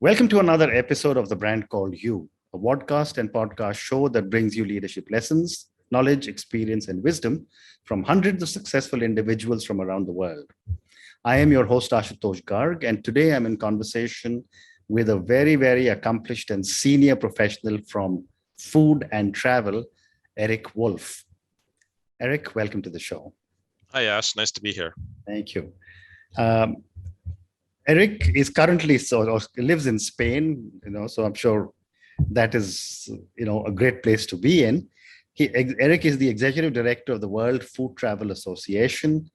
Welcome to another episode of The Brand Called You, a podcast and podcast show that brings you leadership lessons, knowledge, experience, and wisdom from hundreds of successful individuals from around the world. I am your host, Ashutosh Garg, and today I'm in conversation with a very, very accomplished and senior professional from food and travel, Erik Wolf. Erik, welcome to the show. Hi, Ash. Nice to be here. Thank you. Erik is currently or lives in Spain, so I'm sure that is, a great place to be in. Erik is the executive director of the World Food Travel Association.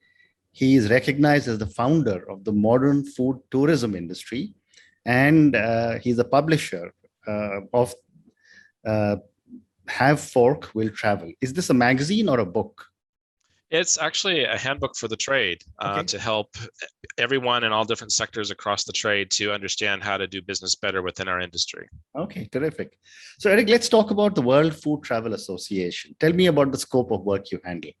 He is recognized as the founder of the modern food tourism industry, and he's a publisher of Have Fork Will Travel. Is this a magazine or a book? It's actually a handbook for the trade to help everyone in all different sectors across the trade to understand how to do business better within our industry. Okay, terrific. So, Erik, let's talk about the World Food Travel Association. Tell me about the scope of work you handle.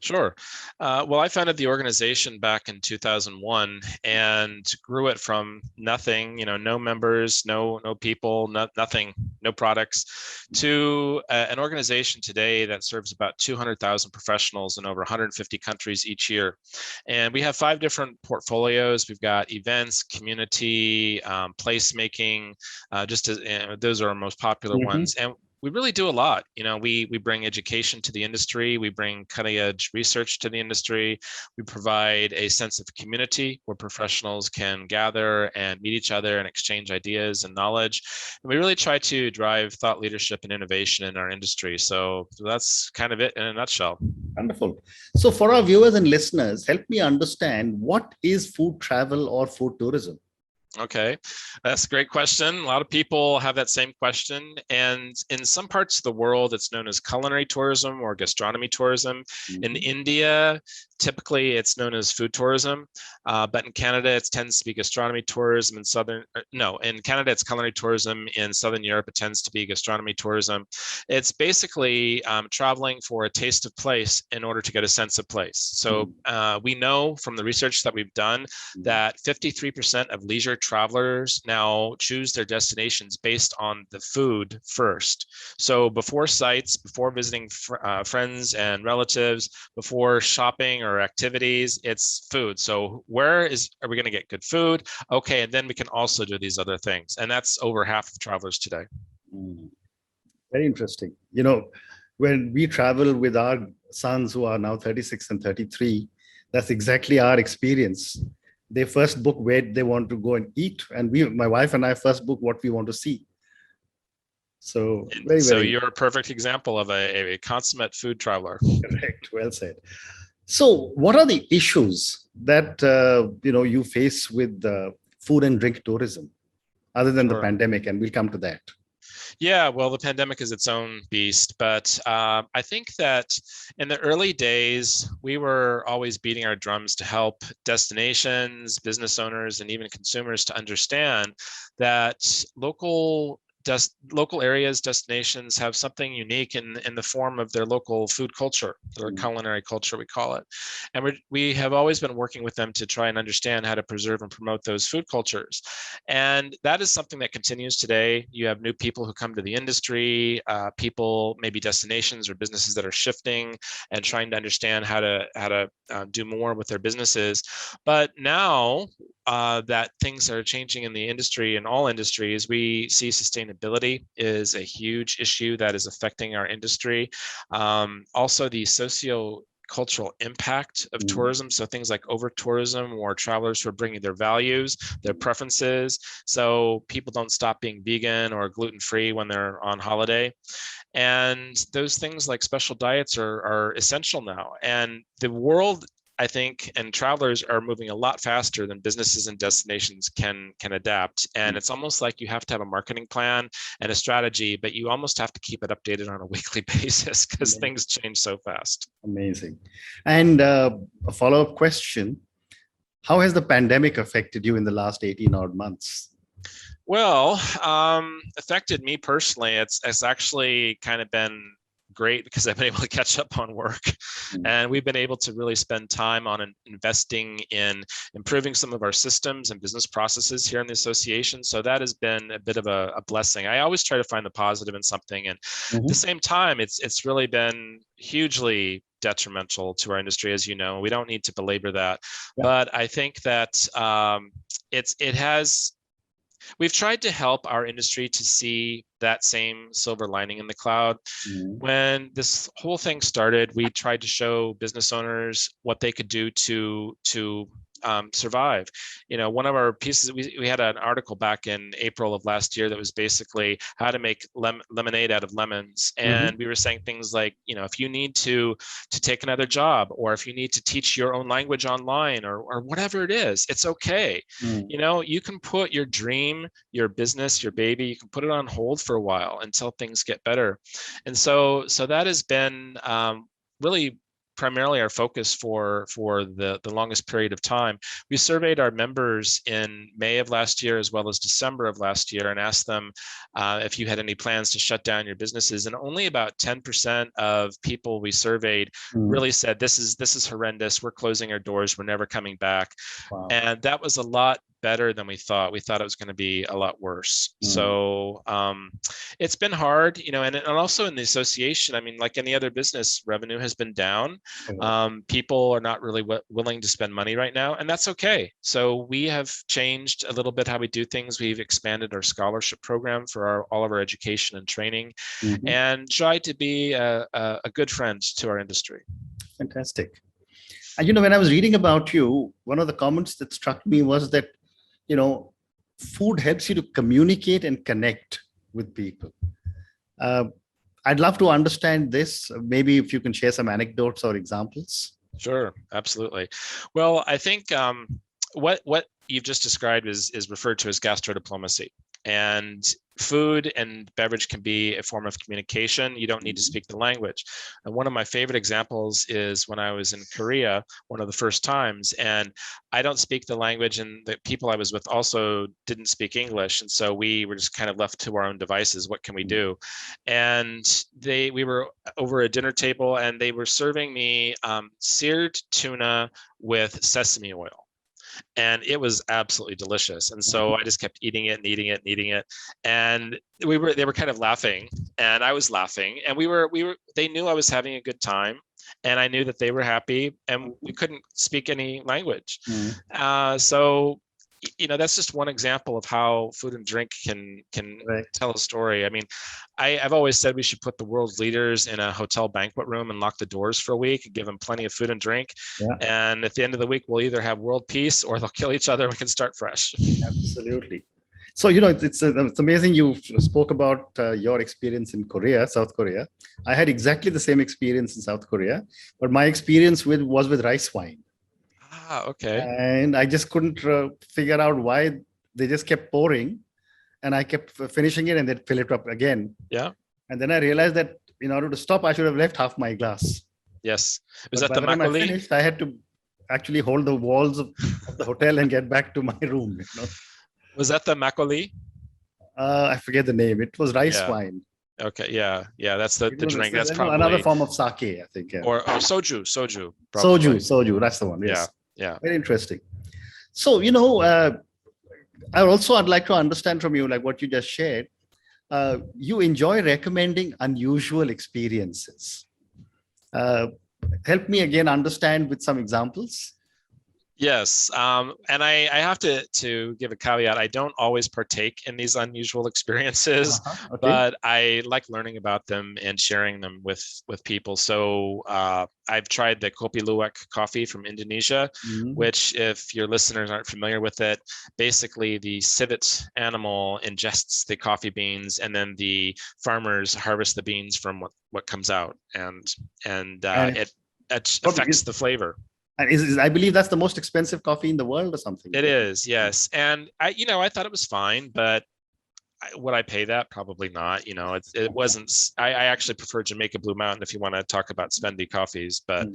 Sure. Well, I founded the organization back in 2001 and grew it from nothing, no members, no people, nothing, no products, to an organization today that serves about 200,000 professionals in over 150 countries each year. And we have 5 different portfolios. We've got events, community, placemaking, those are our most popular ones. And we really do a lot. We bring education to the industry. We bring cutting edge research to the industry. We provide a sense of community where professionals can gather and meet each other and exchange ideas and knowledge. And we really try to drive thought leadership and innovation in our industry. So that's kind of it in a nutshell. Wonderful. So for our viewers and listeners, help me understand, what is food travel or food tourism? Okay, that's a great question. A lot of people have that same question. And in some parts of the world, it's known as culinary tourism or gastronomy tourism. In India, typically it's known as food tourism. But in Canada, it tends to be gastronomy tourism. In Canada, it's culinary tourism. In Southern Europe, it tends to be gastronomy tourism. It's basically traveling for a taste of place in order to get a sense of place. So we know from the research that we've done that 53% of leisure travelers now choose their destinations based on the food first. So before sites, before visiting friends and relatives, before shopping or activities, it's food. So are we going to get good food? Okay, and then we can also do these other things. And that's over half of travelers today. Very interesting. When we travel with our sons who are now 36 and 33, that's exactly our experience. They first book where they want to go and eat, and my wife and I first book what we want to see. So you're a perfect example of a consummate food traveler. Correct. Well said. So what are the issues that you face with food and drink tourism, other than the pandemic? And we'll come to that. Yeah, well, the pandemic is its own beast, but I think that in the early days, we were always beating our drums to help destinations, business owners, and even consumers to understand that local areas, destinations have something unique in the form of their local food culture, their culinary culture, we call it. And we have always been working with them to try and understand how to preserve and promote those food cultures. And that is something that continues today. You have new people who come to the industry, maybe destinations or businesses that are shifting and trying to understand how to do more with their businesses. But now that things are changing in the industry, in all industries, we see sustainability is a huge issue that is affecting our industry. Also, the cultural impact of tourism. So things like over tourism or travelers who are bringing their values, their preferences. So people don't stop being vegan or gluten-free when they're on holiday. And those things like special diets are essential now. And the world, I think, and travelers are moving a lot faster than businesses and destinations can adapt. And it's almost like you have to have a marketing plan and a strategy, but you almost have to keep it updated on a weekly basis because things change so fast. Amazing. And a follow-up question, how has the pandemic affected you in the last 18 odd months? Well, affected me personally. It's actually kind of been great because I've been able to catch up on work. And we've been able to really spend time on investing in improving some of our systems and business processes here in the association. So that has been a bit of a blessing. I always try to find the positive in something. And at the same time, it's really been hugely detrimental to our industry, as you know. We don't need to belabor that. Yeah. But I think that we've tried to help our industry to see that same silver lining in the cloud. When this whole thing started, we tried to show business owners what they could do to survive. One of our pieces, we had an article back in April of last year that was basically how to make lemonade out of lemons. And we were saying things like, if you need to take another job, or if you need to teach your own language online, or whatever it is, it's okay. You can put your dream, your business, your baby, you can put it on hold for a while until things get better. And so that has been really primarily our focus for the longest period of time. We surveyed our members in May of last year as well as December of last year and asked them if you had any plans to shut down your businesses. And only about 10% of people we surveyed really said, this is horrendous. We're closing our doors. We're never coming back. Wow. And that was a lot better than we thought. We thought it was going to be a lot worse. So it's been hard, and also in the association, I mean, like any other business, revenue has been down. People are not really willing to spend money right now, and that's okay. So we have changed a little bit how we do things. We've expanded our scholarship program for all of our education and training, and tried to be a good friend to our industry. Fantastic. And when I was reading about you, one of the comments that struck me was that food helps you to communicate and connect with people. I'd love to understand this. Maybe if you can share some anecdotes or examples. Sure, absolutely. Well, I think what you've just described is referred to as gastrodiplomacy. And food and beverage can be a form of communication. You don't need to speak the language. And one of my favorite examples is when I was in Korea, one of the first times, and I don't speak the language, and the people I was with also didn't speak English. And so we were just kind of left to our own devices. What can we do? And we were over a dinner table, and they were serving me seared tuna with sesame oil. And it was absolutely delicious. And so I just kept eating it and eating it and eating it. And they were kind of laughing, and I was laughing, and they knew I was having a good time, and I knew that they were happy, and we couldn't speak any language. So that's just one example of how food and drink can tell a story. I mean, I've always said we should put the world's leaders in a hotel banquet room and lock the doors for a week and give them plenty of food and drink. Yeah. And at the end of the week, we'll either have world peace or they'll kill each other and we can start fresh. Absolutely. So, it's amazing you spoke about your experience in South Korea. I had exactly the same experience in South Korea, but my experience was with rice wine. Okay. And I just couldn't figure out why they just kept pouring, and I kept finishing it and they'd fill it up again. Yeah. And then I realized that in order to stop, I should have left half my glass. Yes. Was that by the time makgeolli? I finished, I had to actually hold the walls of the hotel and get back to my room. Was that the makgeolli? I forget the name. It was rice wine. Okay. Yeah. That's the drink. That's probably another form of sake, I think. Yeah. Or soju. Probably. Soju. That's the one. Yes. Yeah. Very interesting. So, I'd like to understand from you, like what you just shared, you enjoy recommending unusual experiences. Help me again understand with some examples. Yes, and I have to give a caveat. I don't always partake in these unusual experiences, okay. But I like learning about them and sharing them with people. So I've tried the Kopi Luwak coffee from Indonesia, which, if your listeners aren't familiar with it, basically the civet animal ingests the coffee beans, and then the farmers harvest the beans from what comes out, and it affects the flavor. And I believe that's the most expensive coffee in the world or something. It is, yes. And I thought it was fine, but would I pay that? Probably not. It wasn't. I actually prefer Jamaica Blue Mountain if you want to talk about spendy coffees. But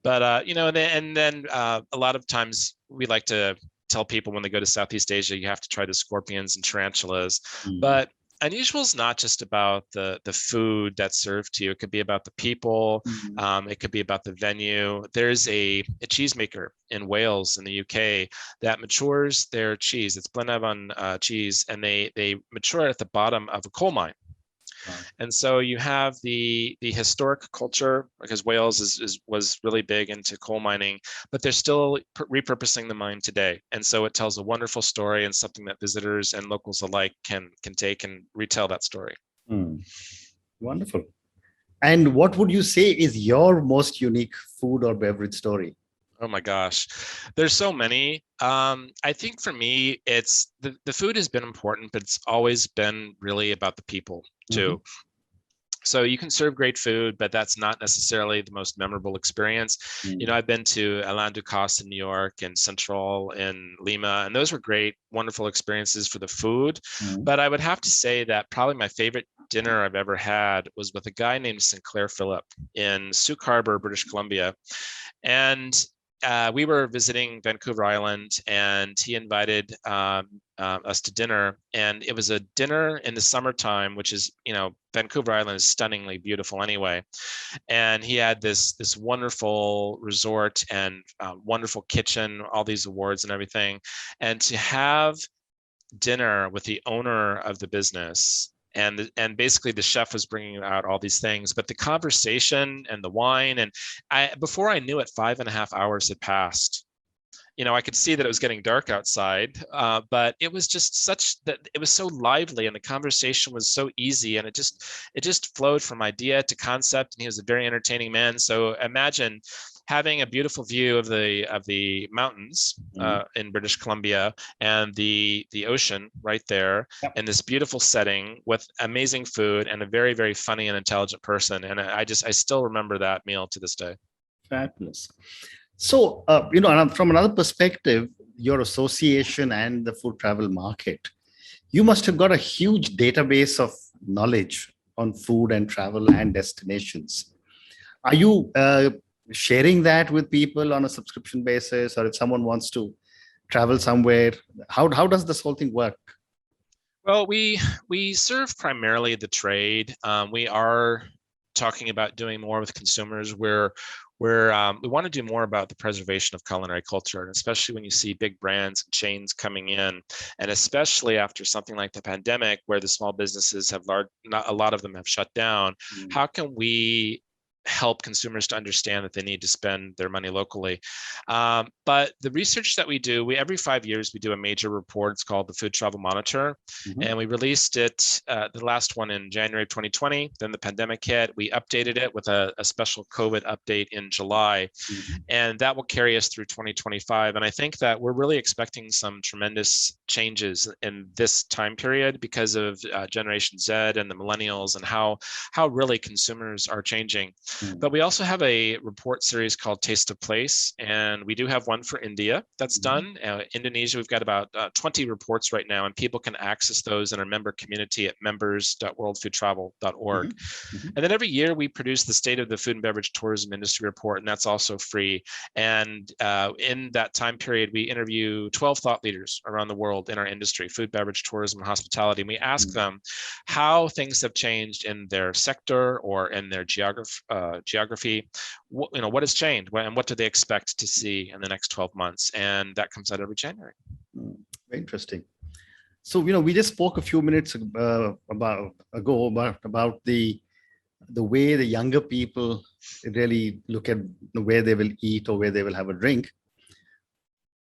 and then a lot of times we like to tell people when they go to Southeast Asia, you have to try the scorpions and tarantulas. But Unusual is not just about the food that's served to you. It could be about the people. Mhm. It could be about the venue. There's a cheesemaker in Wales in the UK that matures their cheese. It's Blenheim cheese, and they mature it at the bottom of a coal mine. Wow. And so you have the historic culture, because Wales was really big into coal mining, but they're still repurposing the mine today. And so it tells a wonderful story, and something that visitors and locals alike can take and retell that story. Hmm. Wonderful. And what would you say is your most unique food or beverage story? Oh my gosh, there's so many. I think for me, it's the food has been important, but it's always been really about the people Mhm. too. So you can serve great food, but that's not necessarily the most memorable experience. You know, Mm. I've been to Alain Ducasse in New York and Central in Lima, and those were great, wonderful experiences for the food. Mm. But I would have to say that probably my favorite dinner I've ever had was with a guy named Sinclair Phillip in Sauk Harbor, British Columbia. And we were visiting Vancouver Island, and he invited us to dinner. And it was a dinner in the summertime, which is, you know, Vancouver Island is stunningly beautiful anyway. And he had this wonderful resort and wonderful kitchen, all these awards and everything. And to have dinner with the owner of the business, and basically the chef was bringing out all these things, but the conversation and the wine, and I, before I knew it, 5.5 hours had passed. You know, I could see that it was getting dark outside, but it was just such that it was so lively, and the conversation was so easy, and it just flowed from idea to concept. And he was a very entertaining man. So imagine having a beautiful view of the mountains Mm. in British Columbia, and the ocean right there, Yep. in this beautiful setting with amazing food and a very, very funny and intelligent person. And I still remember that meal to this day. Fabulous. So, and from another perspective, your association and the food travel market, you must have got a huge database of knowledge on food and travel and destinations. Are you sharing that with people on a subscription basis, or if someone wants to travel somewhere, how does this whole thing work? Well, we serve primarily the trade. We are talking about doing more with consumers, where we want to do more about the preservation of culinary culture, and especially when you see big brands and chains coming in, and especially after something like the pandemic, where the small businesses have not a lot of them have shut down. Mm. How can we help consumers to understand that they need to spend their money locally? But the research that we do, every 5 years we do a major report. It's called the Food Travel Monitor, Mhm. and we released it, the last one in January 2020. Then the pandemic hit. We updated it with a special COVID update in July, Mhm. and that will carry us through 2025. And I think that we're really expecting some tremendous changes in this time period because of Generation Z and the millennials, and how really consumers are changing. Mm. But we also have a report series called Taste of Place, and we do have one for India that's Mhm. done. Indonesia, we've got about 20 reports right now, and people can access those in our member community at members.worldfoodtravel.org. Mhm. Mhm. And then every year we produce the State of the Food and Beverage Tourism Industry Report, and that's also free. And in that time period, we interview 12 thought leaders around the world in our industry, food, beverage, tourism, and hospitality. And we ask Mm. them how things have changed in their sector or in their geography. What has changed, and what do they expect to see in the next 12 months? And that comes out every January. Mm. Very interesting. So, we just spoke a few minutes about the way the younger people really look at where they will eat or where they will have a drink.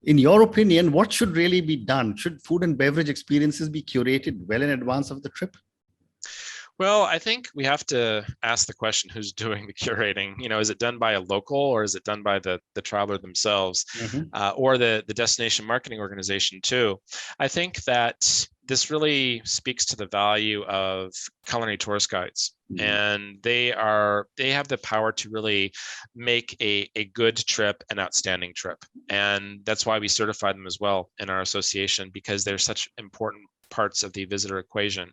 In your opinion, what should really be done? Should food and beverage experiences be curated well in advance of the trip? Well, I think we have to ask the question, who's doing the curating? Is it done by a local, or is it done by the traveler themselves, Mhm. or the destination marketing organization too? I think that this really speaks to the value of culinary tourist guides. Mm. And they have the power to really make a good trip an outstanding trip. And that's why we certify them as well in our association, because they're such important parts of the visitor equation.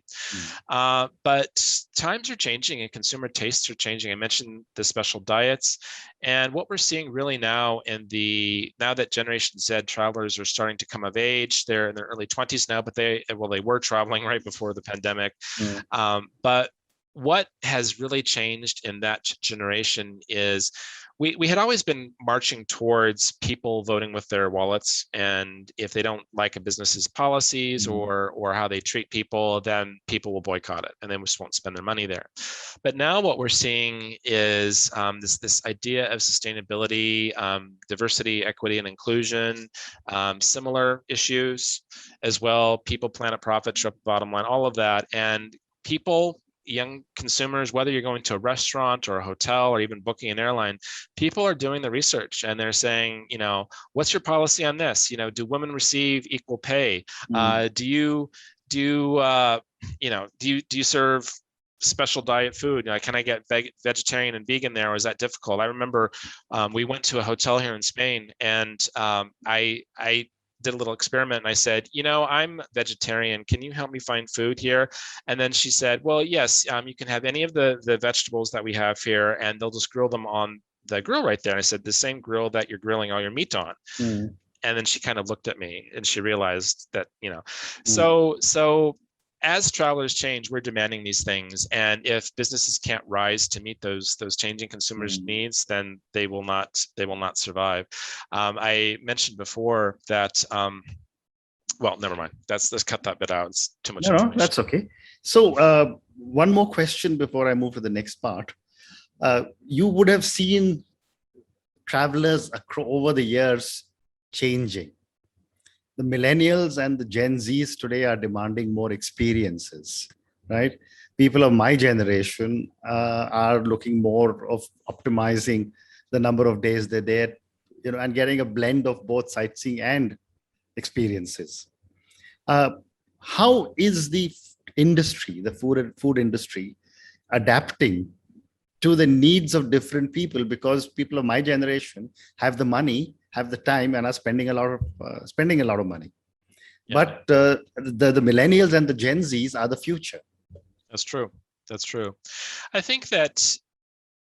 Mm. But times are changing and consumer tastes are changing. I mentioned the special diets, and what we're seeing really now now that Generation Z travelers are starting to come of age, they're in their early 20s now, but they were traveling right before the pandemic. But what has really changed in that generation is we had always been marching towards people voting with their wallets, and if they don't like a business's policies or how they treat people, then people will boycott it and they just won't spend their money there. But now what we're seeing is this idea of sustainability, diversity, equity, and inclusion, similar issues as well. People, planet, profit, triple bottom line, all of that, and people, young consumers, whether you're going to a restaurant or a hotel or even booking an airline, people are doing the research and they're saying, what's your policy on this? Do women receive equal pay? Do you serve special diet food? Can I get vegetarian and vegan there, or is that difficult? I remember we went to a hotel here in Spain, and I did a little experiment and I said, I'm vegetarian. Can you help me find food here? And then she said, well, yes, you can have any of the vegetables that we have here, and they'll just grill them on the grill right there. And I said, the same grill that you're grilling all your meat on. And then she kind of looked at me and she realized that, so as travelers change, we're demanding these things. And if businesses can't rise to meet those changing consumers' needs, then they will not survive. I mentioned before that, well, never mind. Let's cut that bit out. It's too much information. No, that's okay. So one more question before I move to the next part. You would have seen travelers over the years changing. The millennials and the Gen Zs today are demanding more experiences, right? People of my generation are looking more of optimizing the number of days they're there, and getting a blend of both sightseeing and experiences. How is the industry, the food industry, adapting to the needs of different people? Because people of my generation have the money, have the time, and are spending a lot of money. Yeah. But the millennials and the Gen Zs are the future. That's true. I think that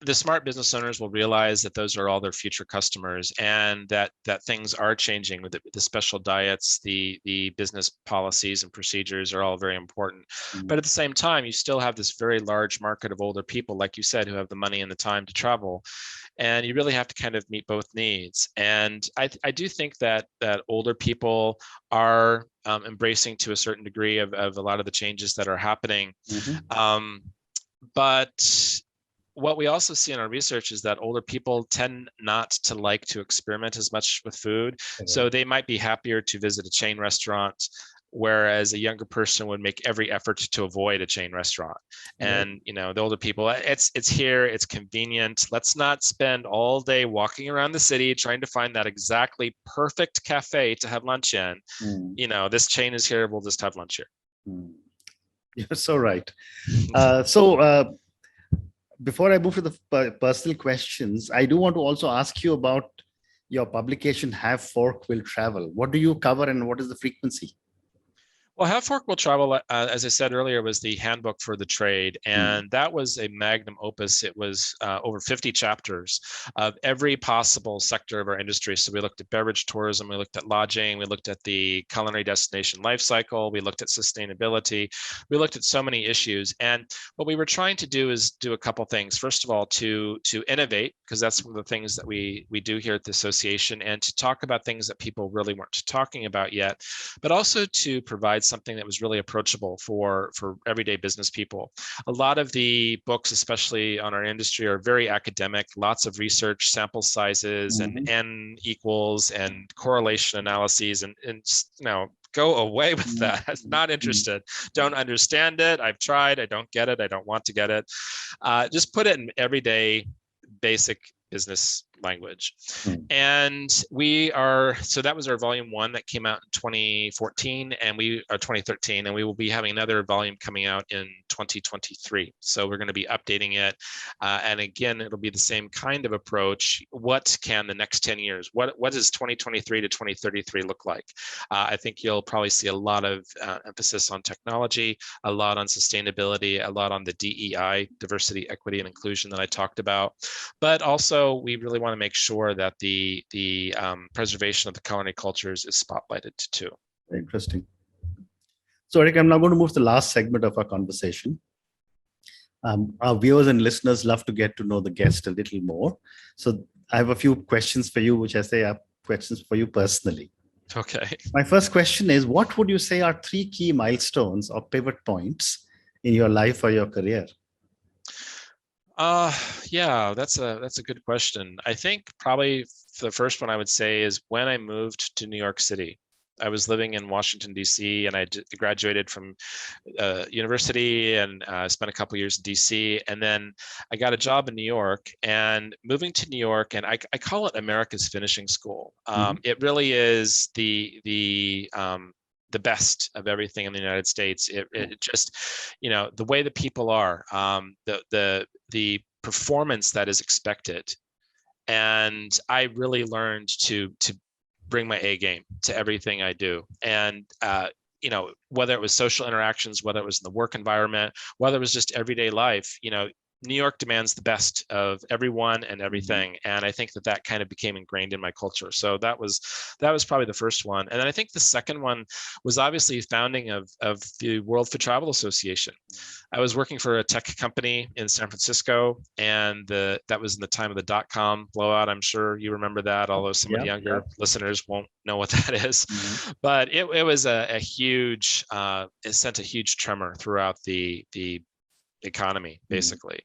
the smart business owners will realize that those are all their future customers, and that things are changing with the special diets. The business policies and procedures are all very important. But at the same time, you still have this very large market of older people, like you said, who have the money and the time to travel. And you really have to kind of meet both needs. And I do think that older people are embracing to a certain degree of a lot of the changes that are happening. But what we also see in our research is that older people tend not to like to experiment as much with food. Okay. So they might be happier to visit a chain restaurant, whereas a younger person would make every effort to avoid a chain restaurant. And the older people, it's here, it's convenient. Let's not spend all day walking around the city trying to find that exactly perfect cafe to have lunch in. This chain is here, we'll just have lunch here. You're so right. Before I move to the personal questions, I do want to also ask you about your publication, Have Fork Will Travel. What do you cover and what is the frequency? Well, Have Fork Will Travel, as I said earlier, was the handbook for the trade. And that was a magnum opus. It was over 50 chapters of every possible sector of our industry. So we looked at beverage tourism, we looked at lodging, we looked at the culinary destination life cycle, we looked at sustainability, we looked at so many issues. And what we were trying to do is do a couple things. First of all, to innovate, because that's one of the things that we do here at the association, and to talk about things that people really weren't talking about yet, but also to provide something that was really approachable for everyday business people. A lot of the books, especially on our industry, are very academic, lots of research, sample sizes, and N equals, and correlation analyses, and go away with that. Not interested. Don't understand it. I've tried. I don't get it. I don't want to get it. Just put it in everyday basic business language. Mm. And so that was our volume 1 that came out in 2014 and 2013, and we will be having another volume coming out in 2023. So we're going to be updating it. And again, it'll be the same kind of approach. What can the next 10 years, what does 2023 to 2033 look like? I think you'll probably see a lot of emphasis on technology, a lot on sustainability, a lot on the DEI, diversity, equity, and inclusion that I talked about. But also, we really want to make sure that the preservation of the culinary cultures is spotlighted too. Interesting. So, Erik, I'm now going to move to the last segment of our conversation. Our viewers and listeners love to get to know the guest a little more. So I have a few questions for you, which I say are questions for you personally. Okay. My first question is, what would you say are 3 key milestones or pivot points in your life or your career? Yeah, that's a good question. I think probably the first one I would say is when I moved to New York City. I was living in Washington, D.C., and I graduated from university and spent a couple years in D.C. And then I got a job in New York, and moving to New York, and I call it America's finishing school. It really is the best of everything in the United States. It just, the way that people are, the performance that is expected. And I really learned to bring my A game to everything I do. And, whether it was social interactions, whether it was in the work environment, whether it was just everyday life, New York demands the best of everyone and everything. And I think that kind of became ingrained in my culture. So that was probably the first one. And then I think the second one was obviously founding of the World Food Travel Association. I was working for a tech company in San Francisco, and that was in the time of the .com blowout. I'm sure you remember that, although some of the younger listeners won't know what that is. But it was a huge, it sent a huge tremor throughout the economy, basically.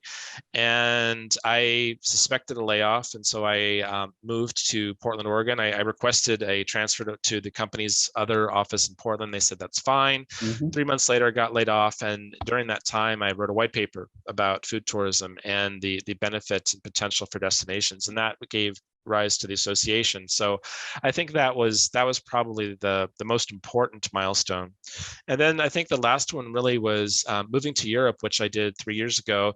And I suspected a layoff. And so I moved to Portland, Oregon. I requested a transfer to the company's other office in Portland. They said, that's fine. 3 months later, I got laid off. And during that time, I wrote a white paper about food tourism and the benefits and potential for destinations. And that gave rise to the association. So I think that was probably the most important milestone. And then I think the last one really was moving to Europe, which I did 3 years ago.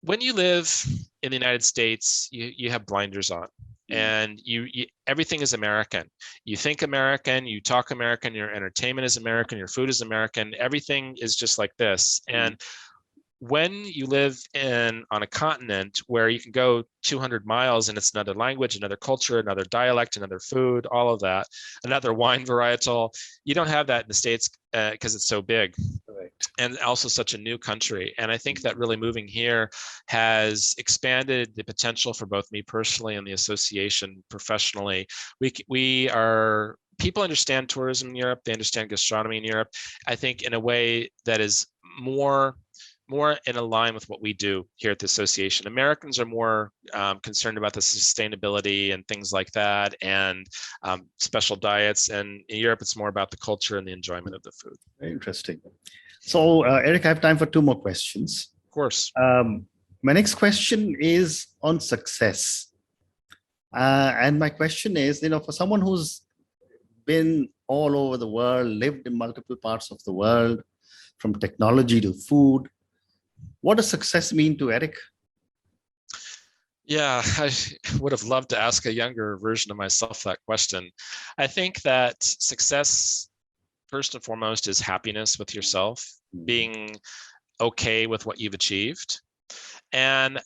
When you live in the United States, you have blinders on, and you everything is American. You think American, you talk American, your entertainment is American, your food is American, everything is just like this. And when you live on a continent where you can go 200 miles and it's another language, another culture, another dialect, another food, all of that, another wine varietal, you don't have that in the States because it's so big. Right. And also such a new country. And I think that really moving here has expanded the potential for both me personally and the association professionally. People understand tourism in Europe. They understand gastronomy in Europe, I think, in a way that is more in line with what we do here at the association. Americans are more concerned about the sustainability and things like that, and special diets. And in Europe, it's more about the culture and the enjoyment of the food. Very interesting. So, Erik, I have time for 2 more questions. Of course. My next question is on success. And my question is, for someone who's been all over the world, lived in multiple parts of the world, from technology to food, what does success mean to Erik? Yeah, I would have loved to ask a younger version of myself that question. I think that success, first and foremost, is happiness with yourself, being okay with what you've achieved. And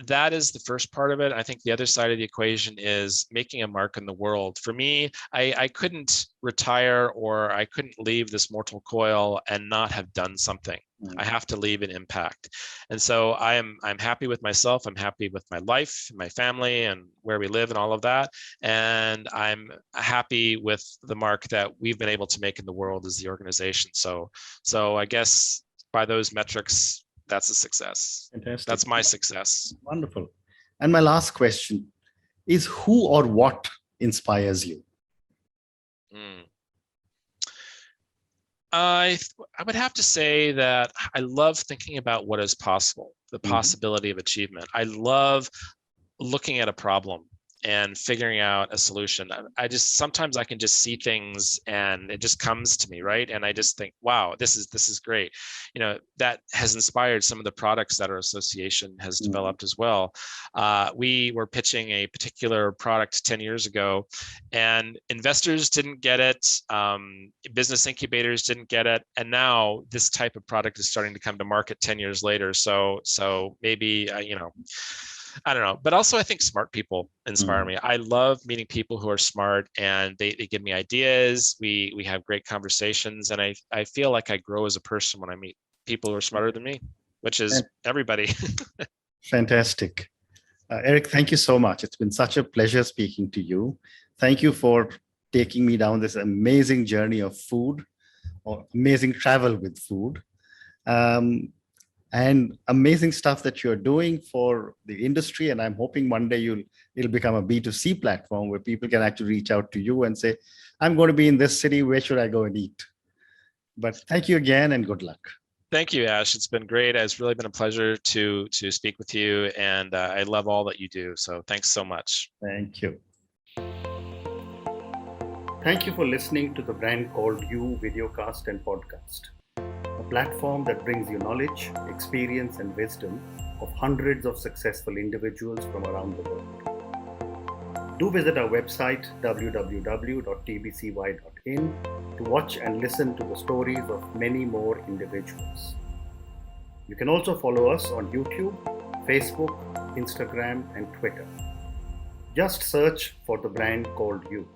that is the first part of it. I think the other side of the equation is making a mark in the world. For me, I couldn't retire, or I couldn't leave this mortal coil and not have done something. I have to leave an impact. And so I'm happy with myself. I'm happy with my life, my family, and where we live and all of that. And I'm happy with the mark that we've been able to make in the world as the organization. So I guess by those metrics, that's a success. Fantastic. That's my success. Wonderful. And my last question is, who or what inspires you? I would have to say that I love thinking about what is possible, the possibility of achievement. I love looking at a problem and figuring out a solution. Sometimes I can just see things and it just comes to me, right? And I just think, wow, this is great. That has inspired some of the products that our association has developed as well. We were pitching a particular product 10 years ago, and investors didn't get it. Business incubators didn't get it. And now this type of product is starting to come to market 10 years later. So maybe, I don't know, but also I think smart people inspire me. I love meeting people who are smart, and they give me ideas. We have great conversations, and I feel like I grow as a person when I meet people who are smarter than me, which is everybody. Fantastic. Erik, thank you so much. It's been such a pleasure speaking to you. Thank you for taking me down this amazing journey of food, or amazing travel with food. And amazing stuff that you're doing for the industry. And I'm hoping one day it'll become a B2C platform where people can actually reach out to you and say, I'm going to be in this city, where should I go and eat? But thank you again, and good luck. Thank you, Ash. It's been great. It's really been a pleasure to speak with you, and I love all that you do. So thanks so much. Thank you. Thank you for listening to the Brand Called You videocast and podcast, a platform that brings you knowledge, experience, and wisdom of hundreds of successful individuals from around the world. Do visit our website www.tbcy.in to watch and listen to the stories of many more individuals. You can also follow us on YouTube, Facebook, Instagram, and Twitter. Just search for the Brand Called You.